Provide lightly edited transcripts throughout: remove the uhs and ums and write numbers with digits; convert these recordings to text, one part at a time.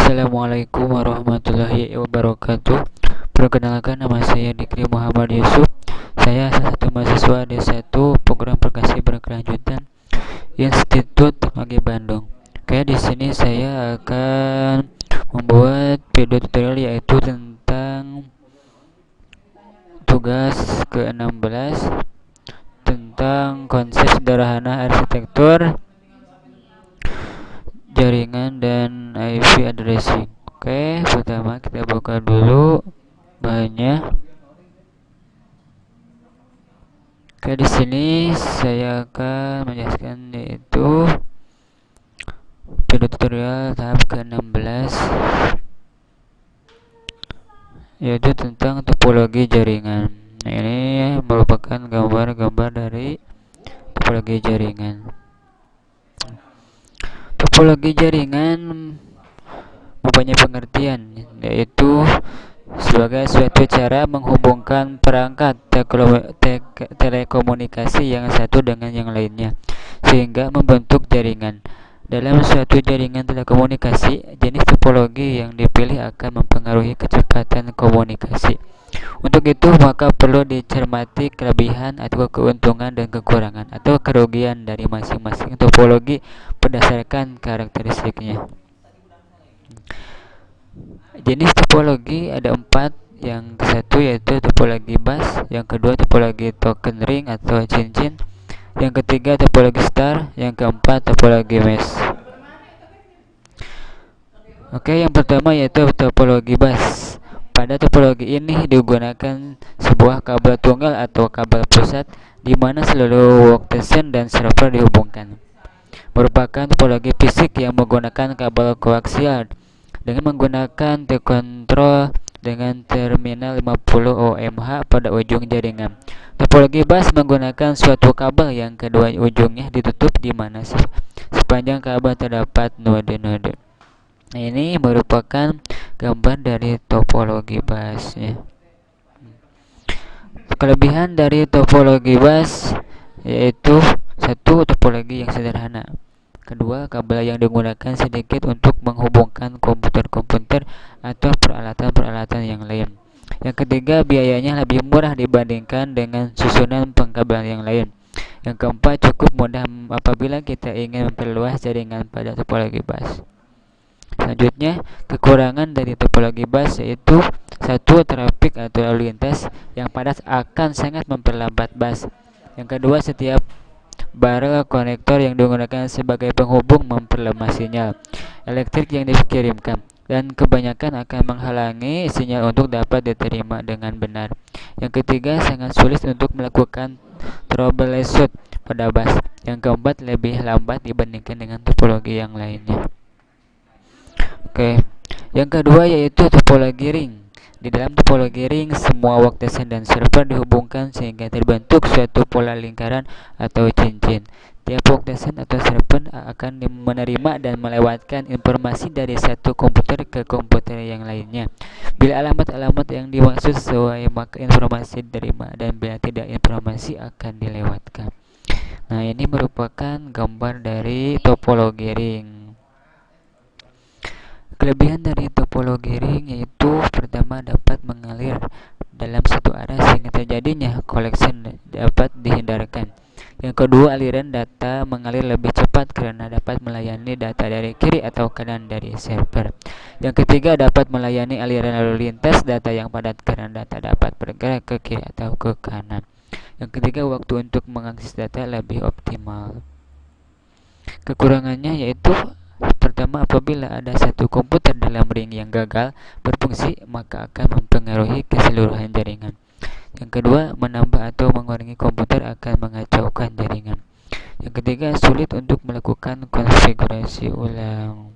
Assalamualaikum warahmatullahi wabarakatuh. Perkenalkan, nama saya Dikri Muhammad Yusuf. Saya salah satu mahasiswa D1 Program Progresi Berkelanjutan Institut Teknologi Bandung. Oke, di sini saya akan membuat video tutorial yaitu tentang tugas ke-16 tentang konsep sederhana arsitektur jaringan dan IP addressing. Oke, pertama kita buka dulu bahannya. Oke, di sini saya akan menjelaskan yaitu video tutorial tahap ke-16 yaitu tentang topologi jaringan. Nah, ini merupakan gambar-gambar dari topologi jaringan. Topologi jaringan mempunyai pengertian yaitu sebagai suatu cara menghubungkan perangkat telekomunikasi yang satu dengan yang lainnya sehingga membentuk jaringan. Dalam suatu jaringan telekomunikasi, jenis topologi yang dipilih akan mempengaruhi kecepatan komunikasi. Untuk itu, maka perlu dicermati kelebihan atau keuntungan dan kekurangan atau kerugian dari masing-masing topologi berdasarkan karakteristiknya. Jenis topologi ada 4. Yang satu yaitu topologi bus, yang kedua topologi token ring atau cincin, yang ketiga topologi star, yang keempat topologi mesh. Oke, yang pertama yaitu topologi bus. Pada topologi ini digunakan sebuah kabel tunggal atau kabel pusat di mana seluruh workstation dan server dihubungkan. Merupakan topologi fisik yang menggunakan kabel koaksial dengan menggunakan T-control dengan terminal 50 ohmH pada ujung jaringan. Topologi bus menggunakan suatu kabel yang kedua ujungnya ditutup di mana sepanjang kabel terdapat node-node. Nah, ini merupakan gambar dari topologi bus ya. Kelebihan dari topologi bus yaitu satu, topologi yang sederhana. Kedua, kabel yang digunakan sedikit untuk menghubungkan komputer-komputer atau peralatan-peralatan yang lain. Yang ketiga, biayanya lebih murah dibandingkan dengan susunan pengkabelan yang lain. Yang keempat, cukup mudah apabila kita ingin memperluas jaringan pada topologi bus. Selanjutnya, kekurangan dari topologi bus yaitu satu, trafik atau lalu lintas yang padat akan sangat memperlambat bus. Yang kedua, setiap barel konektor yang digunakan sebagai penghubung memperlemah sinyal elektrik yang dikirimkan dan kebanyakan akan menghalangi sinyal untuk dapat diterima dengan benar. Yang ketiga, sangat sulit untuk melakukan troubleshoot pada bus. Yang keempat, lebih lambat dibandingkan dengan topologi yang lainnya. Oke, yang kedua yaitu topologi ring. Di dalam topologi ring, semua workstation dan server dihubungkan sehingga terbentuk suatu pola lingkaran atau cincin. Tiap workstation atau server akan menerima dan melewatkan informasi dari satu komputer ke komputer yang lainnya. Bila alamat-alamat yang dimaksud sesuai, maka informasi diterima, dan bila tidak, informasi akan dilewatkan. Nah, ini merupakan gambar dari topologi ring. Kelebihan dari topologi ring yaitu pertama, dapat mengalir dalam satu arah sehingga terjadinya collection dapat dihindarkan. Yang kedua, aliran data mengalir lebih cepat karena dapat melayani data dari kiri atau kanan dari server. Yang ketiga, dapat melayani aliran lalu lintas data yang padat karena data dapat bergerak ke kiri atau ke kanan. Yang ketiga, waktu untuk mengakses data lebih optimal. Kekurangannya yaitu pertama, apabila ada satu komputer dalam ring yang gagal berfungsi, maka akan mempengaruhi keseluruhan jaringan. Yang kedua, menambah atau mengurangi komputer akan mengacaukan jaringan. Yang ketiga, sulit untuk melakukan konfigurasi ulang.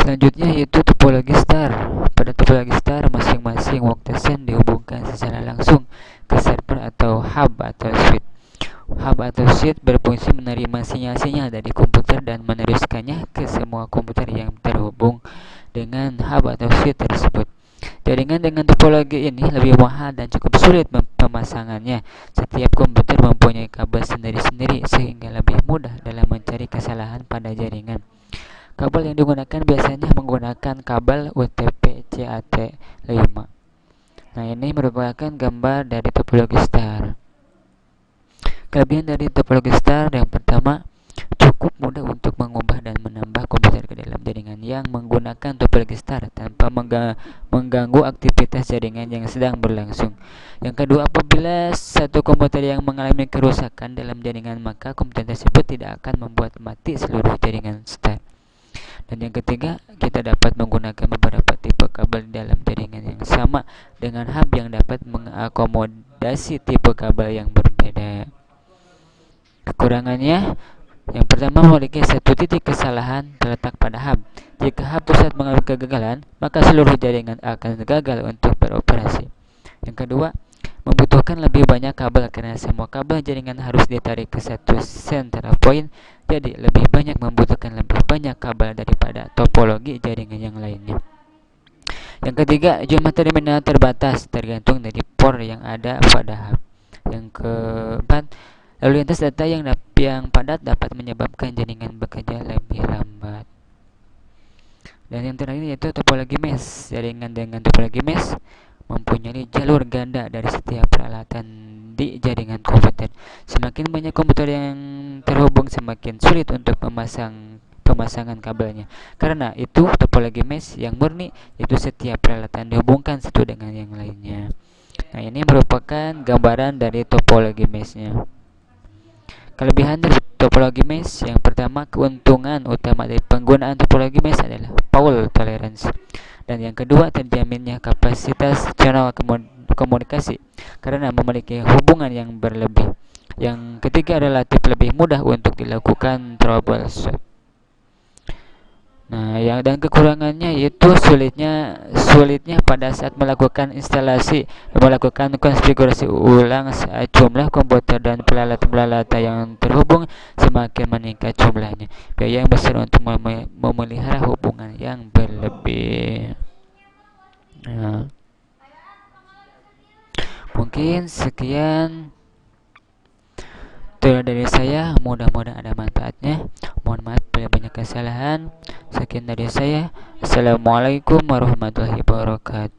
Selanjutnya yaitu topologi star. Pada topologi star, masing-masing workstation dihubungkan secara langsung ke server atau hub atau switch. Hub atau switch berfungsi menerima sinyal-sinyal dari komputer dan meneruskannya ke semua komputer yang terhubung dengan hub atau switch tersebut. Jaringan dengan topologi ini lebih mahal dan cukup sulit pemasangannya. Setiap komputer mempunyai kabel sendiri-sendiri sehingga lebih mudah dalam mencari kesalahan pada jaringan. Kabel yang digunakan biasanya menggunakan kabel UTP CAT5. Nah, ini merupakan gambar dari topologi star. Kelebihan dari topologi star yang pertama, cukup mudah untuk mengubah dan menambah komputer ke dalam jaringan yang menggunakan topologi star tanpa mengganggu aktivitas jaringan yang sedang berlangsung. Yang kedua, apabila satu komputer yang mengalami kerusakan dalam jaringan, maka komputer tersebut tidak akan membuat mati seluruh jaringan star. Dan yang ketiga, kita dapat menggunakan beberapa tipe kabel di dalam jaringan yang sama dengan hub yang dapat mengakomodasi tipe kabel yang berbeda. Kekurangannya, yang pertama, memiliki satu titik kesalahan terletak pada hub. Jika hub pusat mengalami kegagalan, maka seluruh jaringan akan gagal untuk beroperasi. Yang kedua, membutuhkan lebih banyak kabel karena semua kabel jaringan harus ditarik ke satu central point, jadi lebih banyak membutuhkan lebih banyak kabel daripada topologi jaringan yang lainnya. Yang ketiga, jumlah terminal terbatas tergantung dari port yang ada pada hub. Yang keempat, lalu lintas data yang padat dapat menyebabkan jaringan bekerja lebih lambat. Dan yang terakhir yaitu topologi mesh. Jaringan dengan topologi mesh mempunyai jalur ganda dari setiap peralatan di jaringan komputer. Semakin banyak komputer yang terhubung, semakin sulit untuk pemasangan kabelnya. Karena itu, topologi mesh yang murni yaitu setiap peralatan dihubungkan satu dengan yang lainnya. Nah, ini merupakan gambaran dari topologi meshnya. Kelebihan dari topologi mesh yang pertama, keuntungan utama dari penggunaan topologi mesh adalah fault tolerance. Dan yang kedua, terjaminnya kapasitas channel komunikasi karena memiliki hubungan yang berlebih. Yang ketiga, relatif lebih mudah untuk dilakukan troubleshoot. Nah, dan kekurangannya yaitu sulitnya pada saat melakukan instalasi dan melakukan konfigurasi ulang saat jumlah komputer dan peralatan yang terhubung semakin meningkat jumlahnya. Biaya yang besar untuk memelihara hubungan yang berlebih. Nah, mungkin sekian tutorial dari saya, mudah-mudahan ada manfaatnya. Mohon maaf bila banyak kesalahan. Sekian dari saya. Assalamualaikum warahmatullahi wabarakatuh.